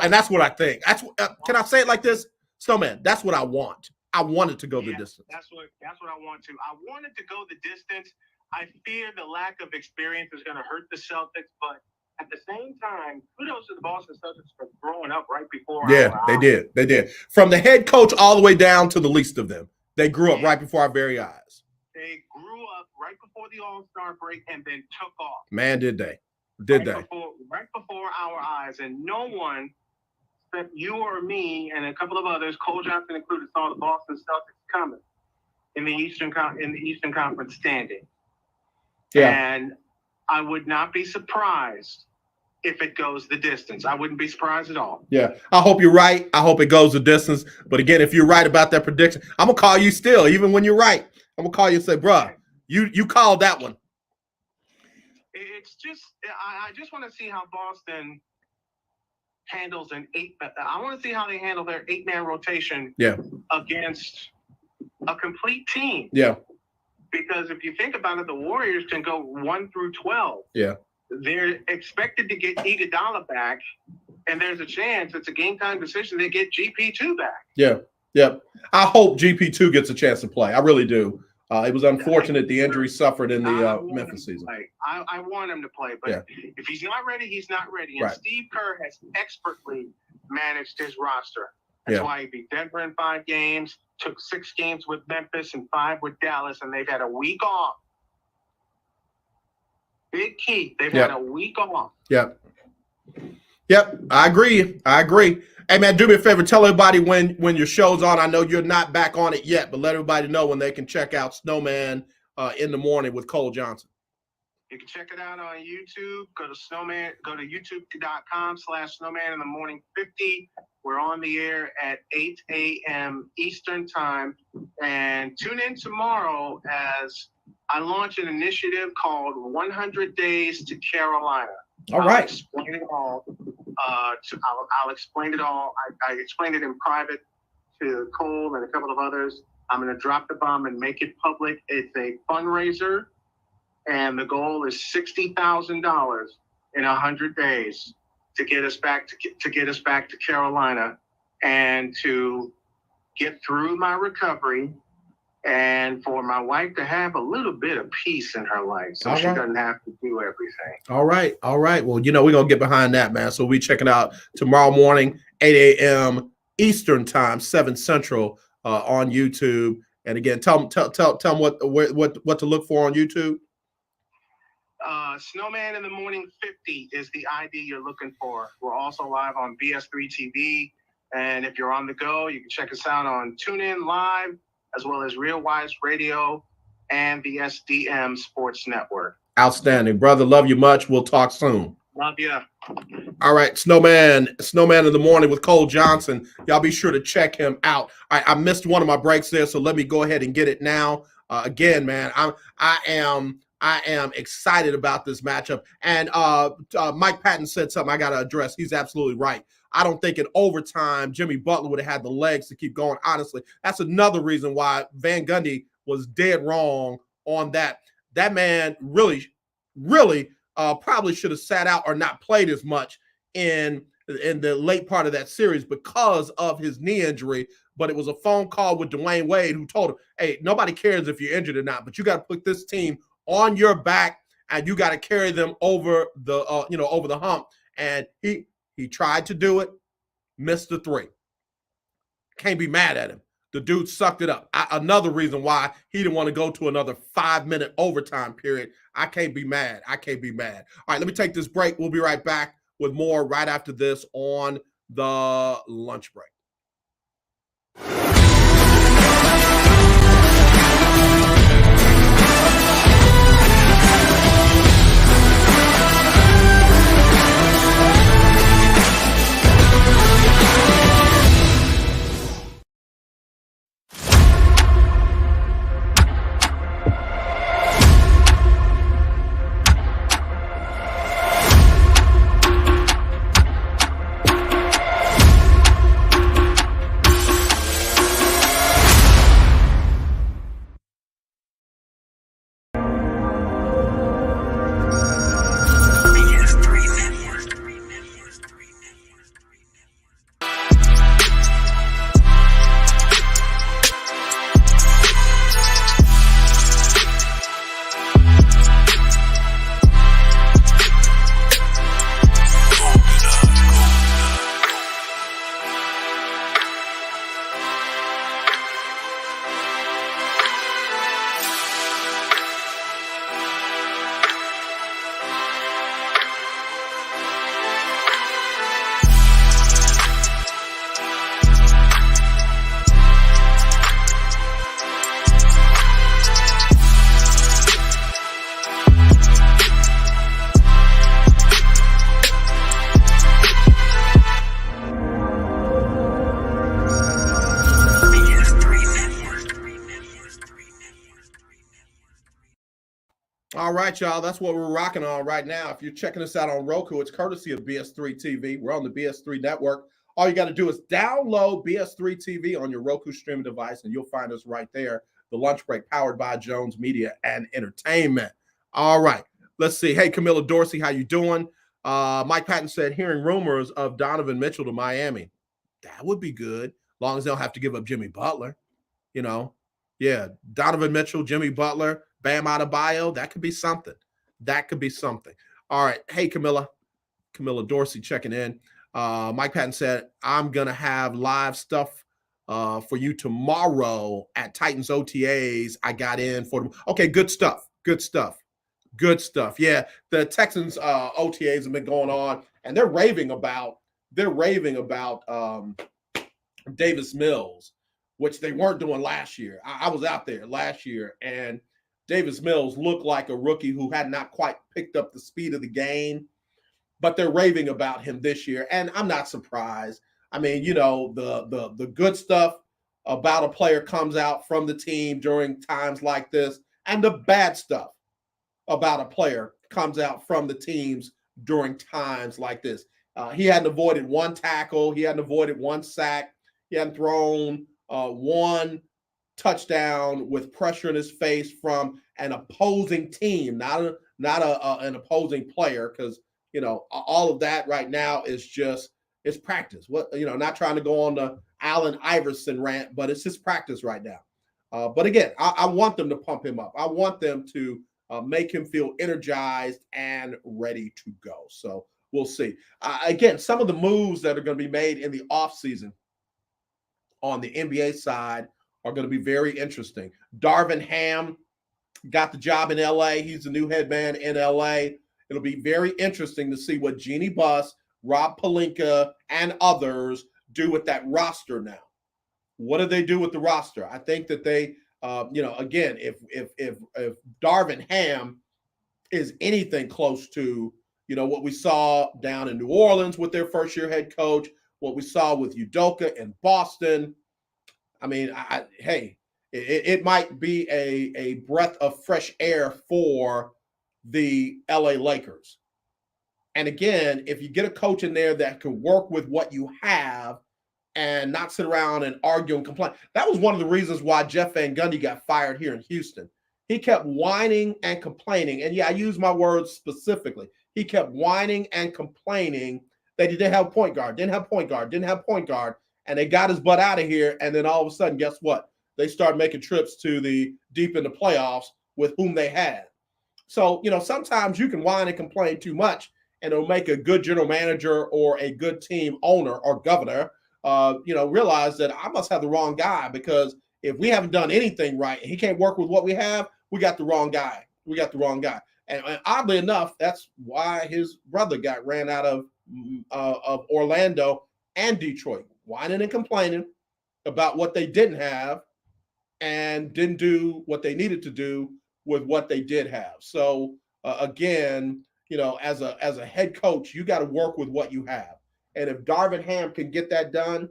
And that's what I think. That's can I say it like this, Snowman? That's what I want. I want it to go the distance. That's what I want to. I want it to go the distance. I fear the lack of experience is going to hurt the Celtics, but at the same time, kudos to the Boston Celtics for growing up right before. Yeah, they did. They did. From the head coach all the way down to the least of them. They grew up right before our very eyes. They grew up right before the All-Star break and then took off. Man, did they. Right before our eyes. And no one, except you or me and a couple of others, Cole Johnson included, saw the Boston Celtics coming in the Eastern Conference standing. Yeah. And I would not be surprised if it goes the distance. I wouldn't be surprised at all. Yeah. I hope you're right. I hope it goes the distance. But again, if you're right about that prediction, I'm going to call you still, even when you're right. I'm going to call you and say, bruh, you called that one. It's just, I just want to see how Boston handles I want to see how they handle their 8-man rotation against a complete team. Yeah. Because if you think about it, the Warriors can go 1 through 12. Yeah. They're expected to get Iguodala back, and there's a chance it's a game-time decision they get GP2 back. Yeah. Yeah. I hope GP2 gets a chance to play. I really do. It was unfortunate the injury suffered in the Memphis season. I want him to play, but if he's not ready, he's not ready. And Steve Kerr has expertly managed his roster. That's why he beat Denver in 5 games, took 6 games with Memphis and 5 with Dallas, and they've had a week off. Big key. They've had a week off. Yep. I agree. Hey, man, do me a favor. Tell everybody when your show's on. I know you're not back on it yet, but let everybody know when they can check out Snowman in the morning with Cole Johnson. You can check it out on YouTube. Go to youtube.com/Snowman in the morning 50. We're on the air at 8 a.m. Eastern time. And tune in tomorrow as I launch an initiative called 100 Days to Carolina. All right. I'll explain it all. I'll explain it all. I explained it in private to Cole and a couple of others. I'm going to drop the bomb and make it public. It's a fundraiser, and the goal is $60,000 in 100 days to get us back to Carolina and to get through my recovery, and for my wife to have a little bit of peace in her life so she doesn't have to do everything. All right. Well, we're going to get behind that, man. So we check it out tomorrow morning, 8 a.m. Eastern time, 7 Central on YouTube. And again, tell them what to look for on YouTube. Snowman in the Morning 50 is the ID you're looking for. We're also live on BS3 TV. And if you're on the go, you can check us out on TuneIn Live, as well as Real Wise Radio and the SDM Sports Network. Outstanding, brother. Love you much. We'll talk soon. Love you. All right, Snowman in the morning with Cole Johnson. Y'all be sure to check him out. All right, I missed one of my breaks there, so let me go ahead and get it now. Again, man, I am excited about this matchup. And Mike Patton said something I got to address. He's absolutely right. I don't think in overtime Jimmy Butler would have had the legs to keep going. Honestly, that's another reason why Van Gundy was dead wrong on that. That man really probably should have sat out or not played as much in the late part of that series because of his knee injury. But it was a phone call with Dwayne Wade who told him, hey, nobody cares if you're injured or not, but you got to put this team on your back and you got to carry them over the over the hump. And he tried to do it, missed the three. Can't be mad at him. The dude sucked it up. Another reason why he didn't want to go to another 5-minute overtime period. I can't be mad. All right, let me take this break. We'll be right back with more right after this on the lunch break. All right, y'all. That's what we're rocking on right now. If you're checking us out on ROKU, it's courtesy of BS3 TV. We're on the BS3 network. All you got to do is download BS3 TV on your Roku streaming device, and you'll find us right there. The Lunch Break, powered by Jones Media and Entertainment. All right. Let's see. Hey, Camilla Dorsey, how you doing? Mike Patton said, hearing rumors of Donovan Mitchell to Miami. That would be good, as long as they don't have to give up Jimmy Butler. You know, yeah, Donovan Mitchell, Jimmy Butler, Bam Adebayo, that could be something. All right. Hey, Camilla Dorsey checking in. Mike Patton said, I'm going to have live stuff for you tomorrow at Titans OTAs. I got in for them. Okay, good stuff. Yeah, the Texans OTAs have been going on, and they're raving about Davis Mills, which they weren't doing last year. I was out there last year, and Davis Mills looked like a rookie who had not quite picked up the speed of the game, but they're raving about him this year, and I'm not surprised. I mean, you know, the good stuff about a player comes out from the team during times like this, and the bad stuff about a player comes out from the teams during times like this. He hadn't avoided one tackle. He hadn't avoided one sack. He hadn't thrown one touchdown with pressure in his face from an opposing team, not an opposing player, because, you know, all of that right now is just, it's practice. What, you know, not trying to go on the Allen Iverson rant, but it's just practice right now. But again, I want them to pump him up. I want them to make him feel energized and ready to go. So we'll see. Again, some of the moves that are going to be made in the offseason on the NBA side are going to be very interesting. Darvin Ham got the job in LA. He's the new head man in LA. It'll be very interesting to see what Jeannie Buss, Rob Pelinka, and others do with that roster now. What do they do with the roster? I think that they, again, if Darvin Ham is anything close to, you know, what we saw down in New Orleans with their first-year head coach, what we saw with Udoka in Boston, I mean, hey, It might be a breath of fresh air for the LA Lakers. And again, if you get a coach in there that can work with what you have and not sit around and argue and complain. That was one of the reasons why Jeff Van Gundy got fired here in Houston. He kept whining and complaining. And yeah, I use my words specifically. He kept whining and complaining that he didn't have a point guard, didn't have point guard, didn't have point guard. And they got his butt out of here. And then all of a sudden, guess what? They start making trips to the deep in the playoffs with whom they had. So, sometimes you can whine and complain too much, and it'll make a good general manager or a good team owner or governor realize that I must have the wrong guy, because if we haven't done anything right and he can't work with what we have, we got the wrong guy. We got the wrong guy. And oddly enough, that's why his brother got ran out of Orlando and Detroit, whining and complaining about what they didn't have and didn't do what they needed to do with what they did have. So again, as a head coach, you got to work with what you have. And if Darvin Ham can get that done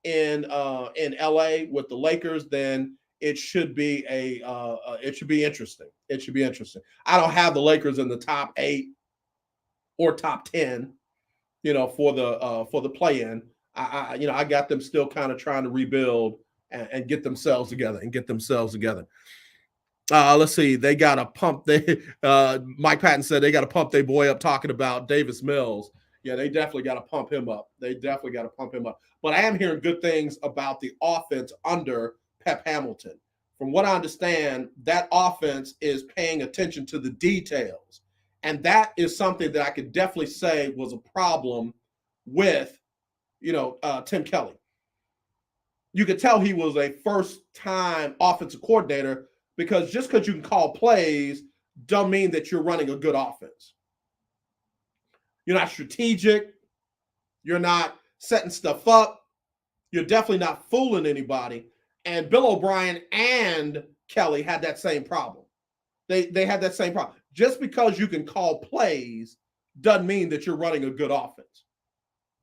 in LA with the Lakers, then it should be interesting. It should be interesting. I don't have the Lakers in the top 8 or top 10, for the play-in. I got them still kind of trying to rebuild and get themselves together Let's see. They got to pump. Mike Patton said they got to pump their boy up, talking about Davis Mills. Yeah, they definitely got to pump him up. But I am hearing good things about the offense under Pep Hamilton. From what I understand, that offense is paying attention to the details. And that is something that I could definitely say was a problem with, Tim Kelly. You could tell he was a first-time offensive coordinator, because just because you can call plays don't mean that you're running a good offense. You're not strategic. You're not setting stuff up. You're definitely not fooling anybody. And Bill O'Brien and Kelly had that same problem. They had that same problem. Just because you can call plays doesn't mean that you're running a good offense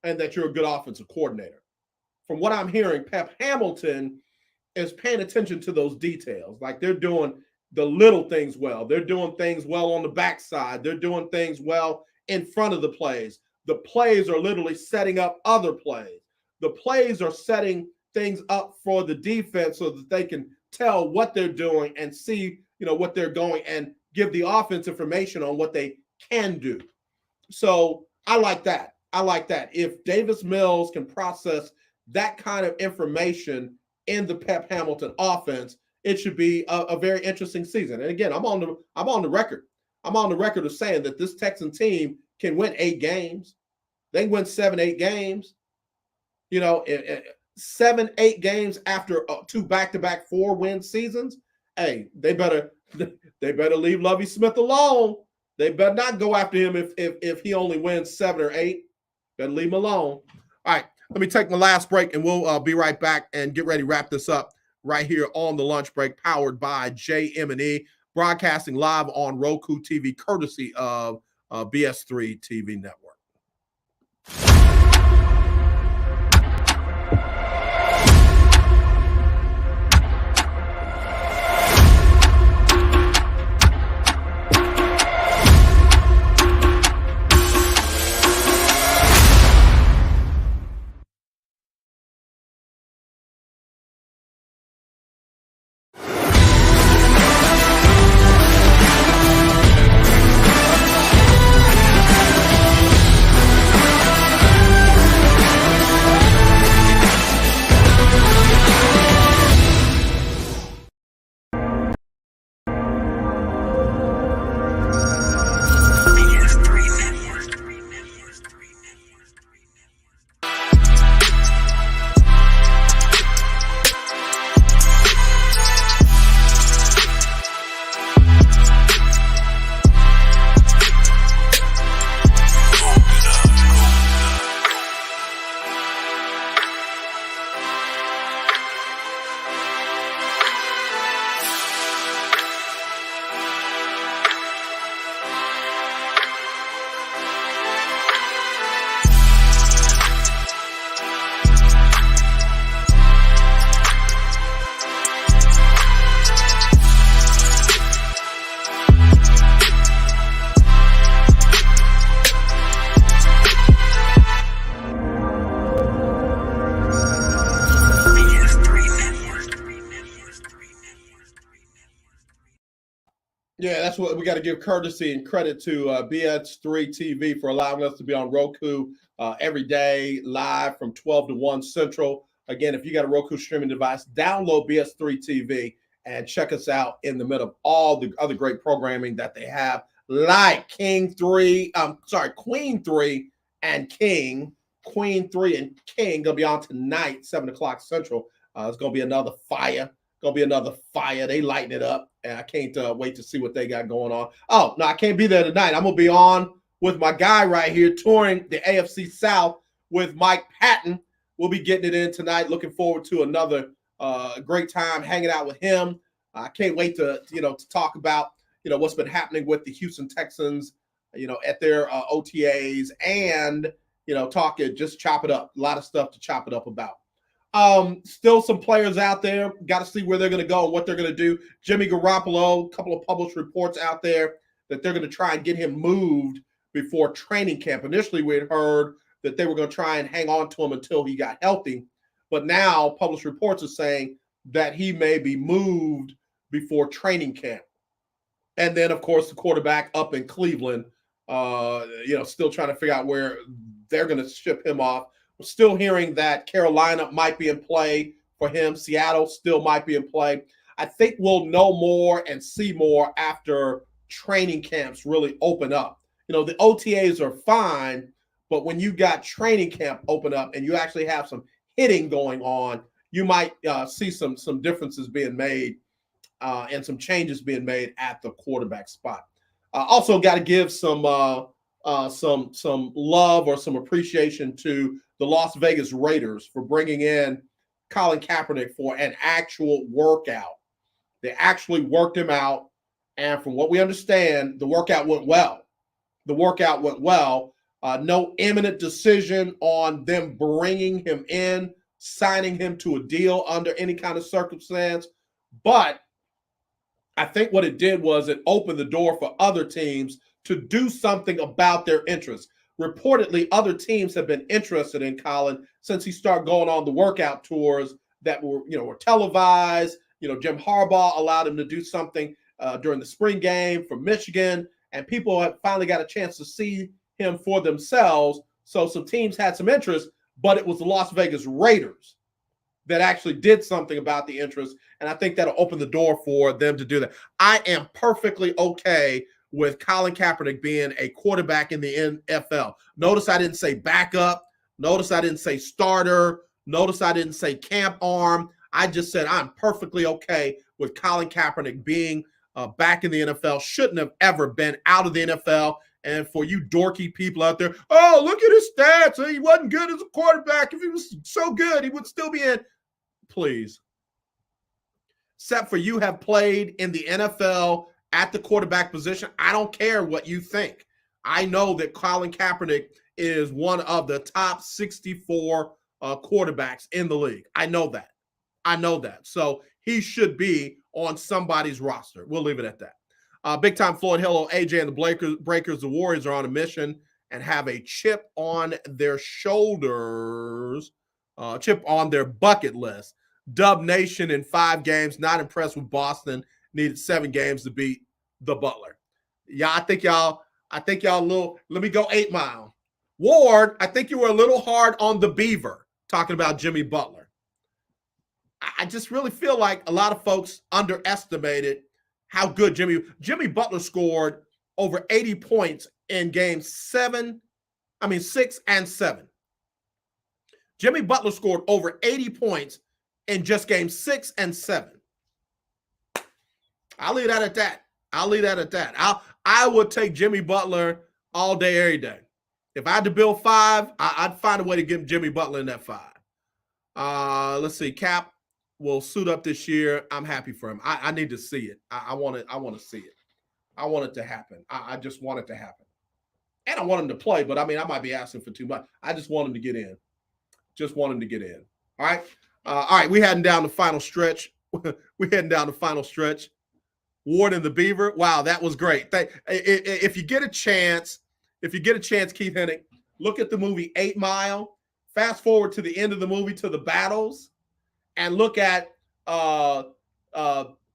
and that you're a good offensive coordinator. From what I'm hearing, Pep Hamilton is paying attention to those details. Like, they're doing the little things well. They're doing things well on the backside. They're doing things well in front of the plays. The plays are literally setting up other plays. The plays are setting things up for the defense so that they can tell what they're doing and see, what they're going, and give the offense information on what they can do. So I like that. If Davis Mills can process that kind of information in the Pep Hamilton offense, it should be a very interesting season. And again, I'm on the record. I'm on the record of saying that this Texan team can win 8 games. They can win 7-8 games. 7-8 games after 2 back-to-back 4-win seasons. Hey, they better leave Lovie Smith alone. They better not go after him if he only wins 7 or 8. Better leave him alone. All right, let me take my last break, and we'll be right back and get ready to wrap this up right here on the lunch break, powered by JM&E, broadcasting live on Roku TV, courtesy of BS3 TV Network. Yeah, that's what we got to give courtesy and credit to BS3 TV for allowing us to be on Roku every day, live from 12 to 1 Central. Again, if you got a Roku streaming device, download BS3 TV and check us out in the middle of all the other great programming that they have, like Queen 3 and King. Queen 3 and King going to be on tonight, 7 o'clock Central. It's going to be another fire. Gonna be another fire. They lighten it up, and I can't wait to see what they got going on. Oh no, I can't be there tonight. I'm gonna be on with my guy right here touring the AFC South with Mike Patton. We'll be getting it in tonight. Looking forward to another great time hanging out with him. I can't wait to talk about what's been happening with the Houston Texans, at their OTAs, and just chop it up. A lot of stuff to chop it up about. Still some players out there. Got to see where they're going to go and what they're going to do. Jimmy Garoppolo, a couple of published reports out there that they're going to try and get him moved before training camp. Initially, we had heard that they were going to try and hang on to him until he got healthy. But now published reports are saying that he may be moved before training camp. And then, of course, the quarterback up in Cleveland, still trying to figure out where they're going to ship him off. We're still hearing that Carolina might be in play for him. Seattle still might be in play. I think we'll know more and see more after training camps really open up. The OTAs are fine, but when you got training camp open up and you actually have some hitting going on, you might see some differences being made and some changes being made at the quarterback spot. Also got to give some love or some appreciation to the Las Vegas Raiders for bringing in Colin Kaepernick for an actual workout. They actually worked him out, and from what we understand, the workout went well. No imminent decision on them bringing him in, signing him to a deal under any kind of circumstance, but I think what it did was it opened the door for other teams to do something about their interests. Reportedly, other teams have been interested in Colin since he started going on the workout tours that were televised. Jim Harbaugh allowed him to do something during the spring game for Michigan, and people have finally got a chance to see him for themselves. So some teams had some interest, but it was the Las Vegas Raiders that actually did something about the interest, and I think that'll open the door for them to do that. I am perfectly okay with Colin Kaepernick being a quarterback in the NFL. Notice I didn't say backup. Notice I didn't say starter. Notice I didn't say camp arm. I just said I'm perfectly okay with Colin Kaepernick being back in the NFL. Shouldn't have ever been out of the NFL. And for you dorky people out there, oh, look at his stats. He wasn't good as a quarterback. If he was so good, he would still be in. Please. Except for you have played in the NFL at the quarterback position. I don't care what you think. I know that Colin Kaepernick is one of the top 64 quarterbacks in the league. I know that. So he should be on somebody's roster. We'll leave it at that. Big time Floyd Hill, AJ, and the Breakers. The Warriors are on a mission and have a chip on their shoulders, chip on their bucket list. Dub Nation in 5 games. Not impressed with Boston. Needed 7 games to beat the Butler. Yeah, I think y'all a little. Let me go 8 Mile. Ward, I think you were a little hard on the Beaver talking about Jimmy Butler. I just really feel like a lot of folks underestimated how good Jimmy Butler scored over 80 points in games 6 and 7. Jimmy Butler scored over 80 points in just games 6 and 7. I'll leave that at that. I would take Jimmy Butler all day, every day. If I had to build 5, I'd find a way to get Jimmy Butler in that 5. Let's see. Cap will suit up this year. I'm happy for him. I need to see it. I want to see it. I want it to happen. I just want it to happen. And I want him to play, but I might be asking for too much. I just want him to get in. All right. All right. We heading down the final stretch. Ward and the Beaver. Wow, that was great. If you get a chance, Keith Hennig, look at the movie 8 Mile. Fast forward to the end of the movie to the battles, and look at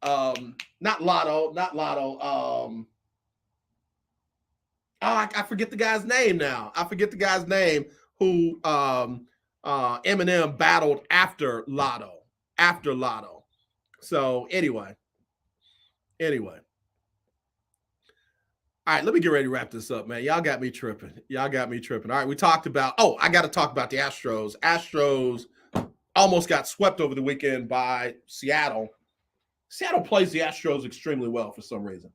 not Lotto. I forget the guy's name now. I forget the guy's name who Eminem battled after Lotto. So anyway. All right, let me get ready to wrap this up, man. Y'all got me tripping. All right, we talked about, I got to talk about the Astros. Astros almost got swept over the weekend by Seattle. Seattle plays the Astros extremely well for some reason.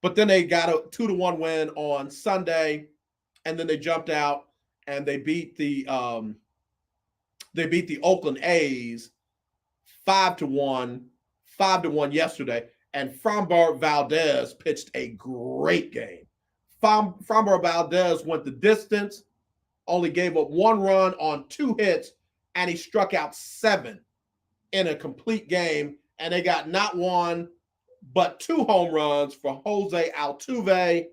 But then they got a 2-1 win on Sunday, and then they jumped out and they beat the Oakland A's 5-1 yesterday. And Framber Valdez pitched a great game. Framber Valdez went the distance, only gave up 1 run on 2 hits, and he struck out 7 in a complete game. And they got not 1, but 2 home runs for Jose Altuve,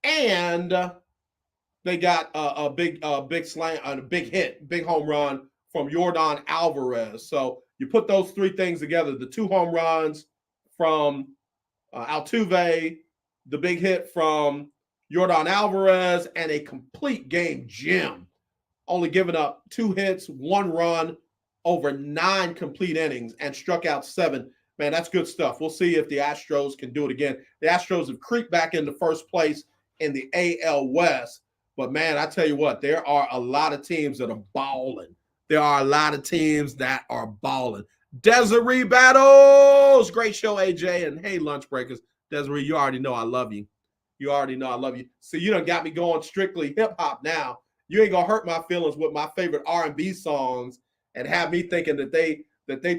and they got a big slam, a big hit, big home run from Yordan Alvarez. So you put those 3 things together: the 2 home runs from Altuve, the big hit from Yordan Alvarez, and a complete game gem, only giving up 2 hits, 1 run over 9 complete innings, and struck out 7. Man, that's good stuff. We'll see if the Astros can do it again. The Astros have creeped back into first place in the AL West. But, man, I tell you what, there are a lot of teams that are balling. Desiree Battles. Great show, AJ. And, hey, lunch breakers. Desiree, you already know I love you. See, you done got me going strictly hip-hop now. You ain't going to hurt my feelings with my favorite R&B songs and have me thinking that they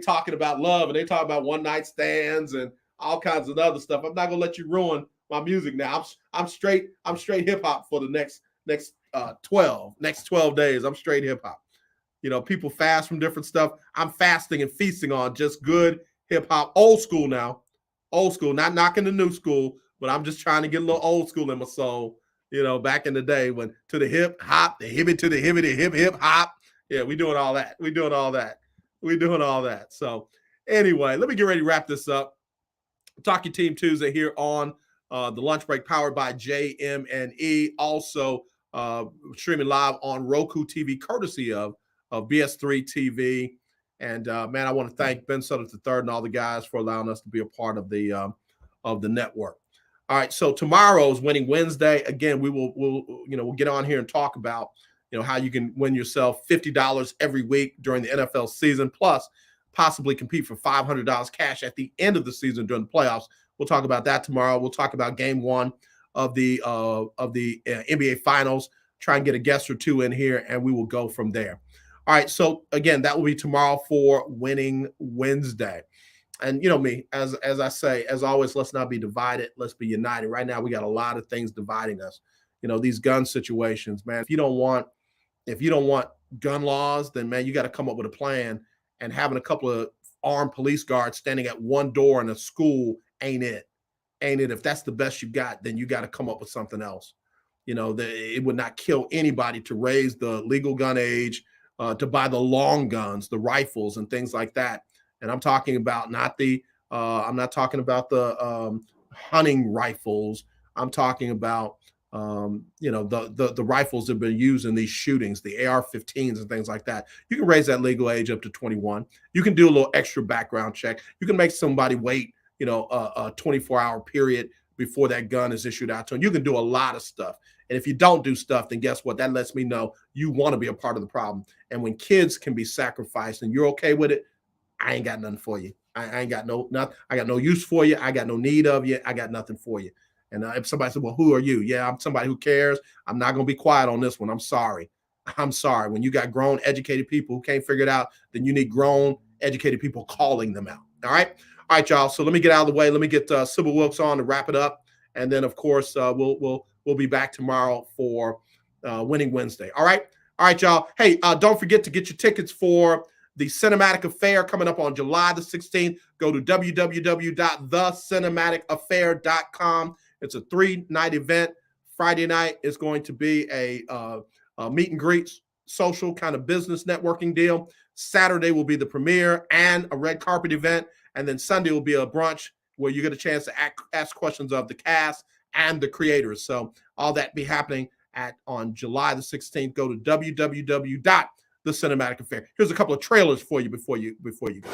talking about love and they talking about one-night stands and all kinds of other stuff. I'm not going to let you ruin my music now. I'm straight hip-hop for the next 12 days. I'm straight hip-hop. You know, people fast from different stuff. I'm fasting and feasting on just good hip-hop. Old school now. Not knocking the new school, but I'm just trying to get a little old school in my soul. You know, back in the day when to the hip hop, the hibbit to the hibbity hip hop. Yeah, we doing all that. So anyway, let me get ready to wrap this up. Talk Your Team Tuesday here on the lunch break, powered by JM&E. Also streaming live on ROKU TV, courtesy of BS3 TV. And man, I want to thank Ben Sutter III and all the guys for allowing us to be a part of the network. All right, so tomorrow's Winning Wednesday. Again, we'll get on here and talk about how you can win yourself $50 every week during the NFL season, plus possibly compete for $500 cash at the end of the season during the playoffs. We'll talk about that tomorrow. We'll talk about Game 1 of the NBA Finals. Try and get a guest or 2 in here, and we will go from there. All right, so again, that will be tomorrow for Winning Wednesday. And you know me, as I say, as always, let's not be divided. Let's be united. Right now, we got a lot of things dividing us. These gun situations, man. If you don't want gun laws, then man, you got to come up with a plan. And having a couple of armed police guards standing at one door in a school ain't it. If that's the best you got, then you got to come up with something else. It would not kill anybody to raise the legal gun age, to buy the long guns, the rifles, and things like that. And I'm talking about I'm not talking about the hunting rifles. I'm talking about the rifles that have been used in these shootings, the AR-15s and things like that. You can raise that legal age up to 21. You can do a little extra background check. You can make somebody wait, a 24-hour period before that gun is issued out to them. You can do a lot of stuff. And if you don't do stuff, then guess what? That lets me know you want to be a part of the problem. And when kids can be sacrificed and you're okay with it, I ain't got nothing for you. I ain't got I got no use for you. I got no need of you. I got nothing for you. And if somebody said, well, who are you? Yeah, I'm somebody who cares. I'm not going to be quiet on this one. I'm sorry. When you got grown, educated people who can't figure it out, then you need grown, educated people calling them out. All right, y'all. So let me get out of the way. Let me get Sybil Wilkes on to wrap it up. And then, of course, we'll be back tomorrow for Winning Wednesday. All right, y'all. Hey, don't forget to get your tickets for the Cinematic Affair coming up on July the 16th. Go to www.thecinematicaffair.com. It's a 3-night event. Friday night is going to be a meet and greet social kind of business networking deal. Saturday will be the premiere and a red carpet event. And then Sunday will be a brunch where you get a chance to ask questions of the cast and the creators. So all that be happening on July the 16th. Go to www.thecinematicaffair. Here's a couple of trailers for you before you go.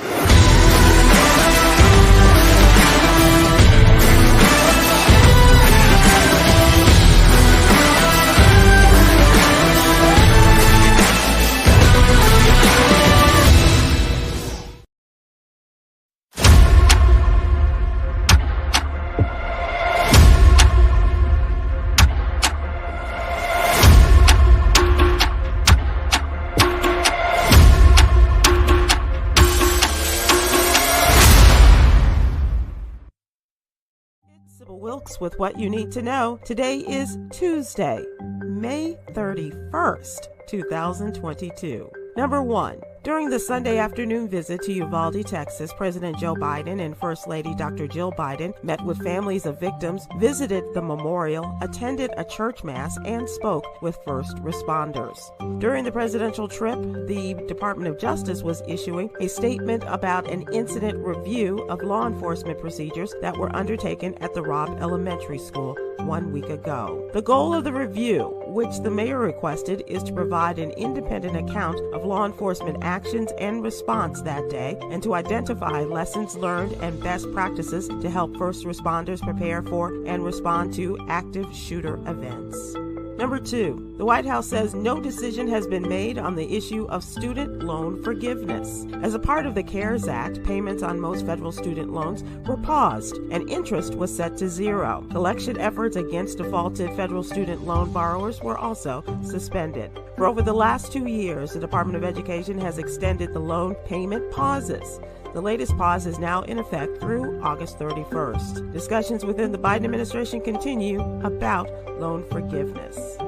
Wilkes with what you need to know. Today is Tuesday, May 31st, 2022. Number 1. During the Sunday afternoon visit to Uvalde, Texas, President Joe Biden and First Lady Dr. Jill Biden met with families of victims, visited the memorial, attended a church mass, and spoke with first responders. During the presidential trip, the Department of Justice was issuing a statement about an incident review of law enforcement procedures that were undertaken at the Robb Elementary School 1 week ago. The goal of the review, which the mayor requested, is to provide an independent account of law enforcement actions and response that day, and to identify lessons learned and best practices to help first responders prepare for and respond to active shooter events. Number 2, the White House says no decision has been made on the issue of student loan forgiveness. As a part of the CARES Act, payments on most federal student loans were paused and interest was set to 0. Collection efforts against defaulted federal student loan borrowers were also suspended. For over the last 2 years, the Department of Education has extended the loan payment pauses. The latest pause is now in effect through August 31st. Discussions within the Biden administration continue about loan forgiveness.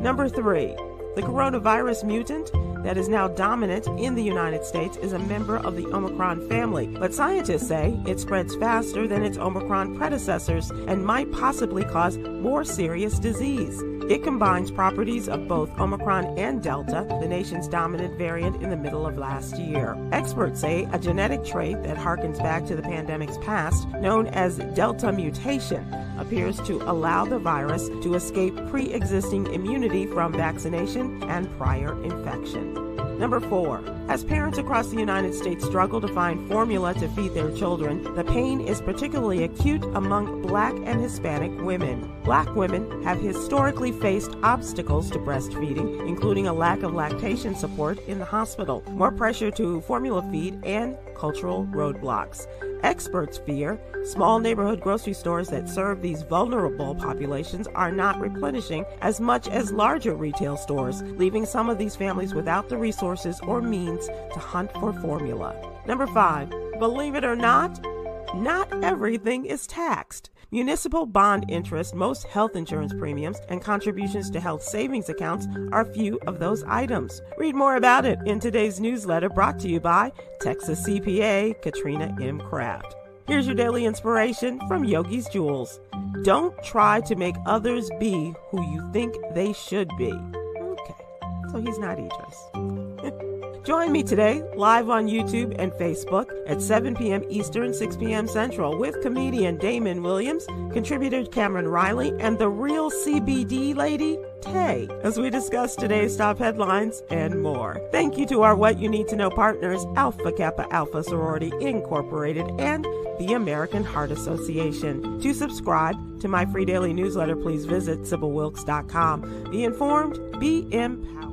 Number 3, the coronavirus mutant that is now dominant in the United States is a member of the Omicron family, but scientists say it spreads faster than its Omicron predecessors and might possibly cause more serious disease. It combines properties of both Omicron and Delta, the nation's dominant variant in the middle of last year. Experts say a genetic trait that harkens back to the pandemic's past, known as Delta mutation, appears to allow the virus to escape pre-existing immunity from vaccination and prior infection. Number 4, as parents across the United States struggle to find formula to feed their children, the pain is particularly acute among Black and Hispanic women. Black women have historically faced obstacles to breastfeeding, including a lack of lactation support in the hospital, more pressure to formula feed, and cultural roadblocks. Experts fear small neighborhood grocery stores that serve these vulnerable populations are not replenishing as much as larger retail stores, leaving some of these families without the resources or means to hunt for formula. Number 5, believe it or not everything is taxed. Municipal bond interest, most health insurance premiums, and contributions to health savings accounts are a few of those items. Read more about it in today's newsletter brought to you by Texas CPA Katrina M. Kraft. Here's your daily inspiration from Yogi's Jewels. Don't try to make others be who you think they should be. Okay, so he's not Idris. Join me today live on YouTube and Facebook at 7 p.m. Eastern, 6 p.m. Central with comedian Damon Williams, contributor Cameron Riley, and the real CBD lady, Tay, as we discuss today's top headlines and more. Thank you to our What You Need to Know partners, Alpha Kappa Alpha Sorority Incorporated and the American Heart Association. To subscribe to my free daily newsletter, please visit SibylWilkes.com. Be informed, be empowered.